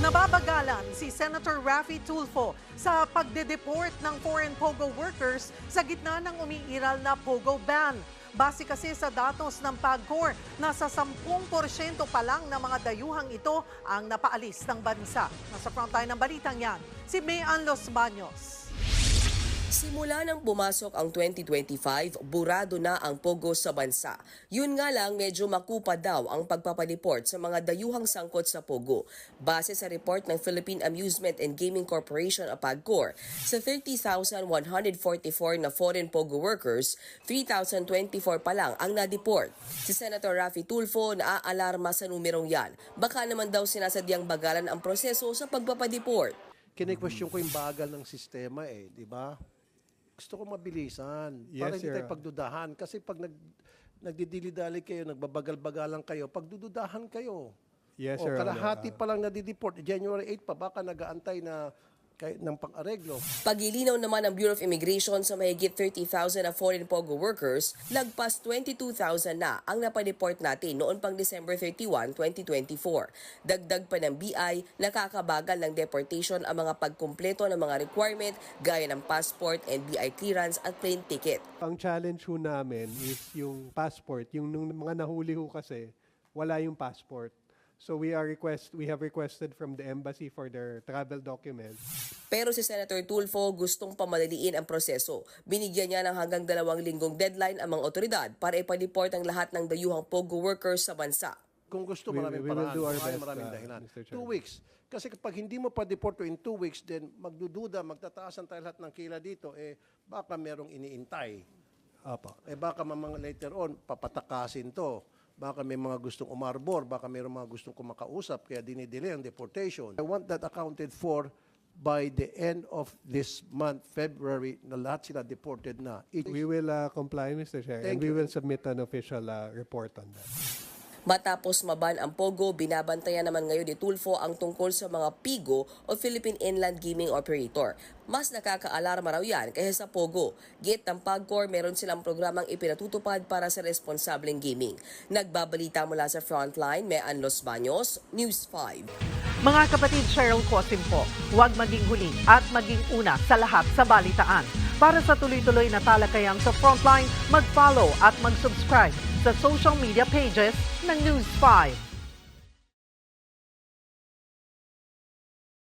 Nababagalan si Senator Raffy Tulfo sa pagde-deport ng foreign POGO workers sa gitna ng umiiral na POGO ban. Base kasi sa datos ng PAGCOR, nasa 10% pa lang ng mga dayuhang ito ang napaalis ng bansa. Nasa frontline ng balitang yan, si Mayan Los Baños. Simula nang pumasok ang 2025, burado na ang POGO sa bansa. Yun nga lang, medyo makupa daw ang pagpapadeport sa mga dayuhang sangkot sa POGO. Base sa report ng Philippine Amusement and Gaming Corporation o PAGCOR, sa 30,144 na foreign POGO workers, 3,024 pa lang ang na-deport. Si Senator Raffy Tulfo naaalarma sa numerong yan. Baka naman daw sinasadyang bagalan ang proseso sa pagpapadeport. Kine-question ko yung bagal ng sistema di ba? Gusto ko mabilisan para hindi tayo pagdudahan. Kasi pag nagdidili-dali kayo, nagbabagal-bagalan kayo, pagdududahan kayo. Yes, o Sir kalahati pa lang nadideport, January 8 pa, baka nag-aantay na ng pang-areglo. Pag-ilinaw naman ng Bureau of Immigration sa mahigit 30,000 na foreign POGO workers, lagpas 22,000 na ang napadeport natin noon pang December 31, 2024. Dagdag pa ng BI, nakakabagal ng deportation ang mga pagkumpleto ng mga requirement gaya ng passport, NBI clearance at plane ticket. Ang challenge ho namin is yung passport. Yung nung mga nahuli ho kasi, wala yung passport. So we have requested from the embassy for their travel documents. Pero si Senator Tulfo gustong pamadaliin ang proseso. Binigyan niya ng hanggang 2 linggong deadline ang mga otoridad para ipadeport ang lahat ng dayuhang POGO workers sa bansa. Kung gusto, maraming we will paraan, do our best, maraming dahilan. Mr. 2 Chairman. weeks. Kasi kapag hindi mo pa-deport in 2 weeks, then magdududa, magtataasan tayo lahat ng kila dito, baka merong iniintay. Apa. Baka mamang later on, papatakasin to. Baka may mga gustong umarbor, baka mayroong mga gustong kumakausap, kaya dinidelay ang deportation. I want that accounted for by the end of this month, February, na lahat sila deported na. We will comply, Mr. Chair, and Thank we you. will submit an official report on that. Matapos maban ang POGO, binabantayan naman ngayon ni Tulfo ang tungkol sa mga PIGO o Philippine Inland Gaming Operator. Mas nakakaalarma raw yan kaysa sa POGO. Git ng PAGCOR, meron silang programang ipinatutupad para sa responsableng gaming. Nagbabalita mula sa Frontline, Mayan Los Baños, News 5. Mga kapatid, Cheryl Cosim po, huwag maging huli at maging una sa lahat sa balitaan. Para sa tuloy-tuloy na talakayan sa Frontline, mag-follow at mag-subscribe sa social media pages ng News 5.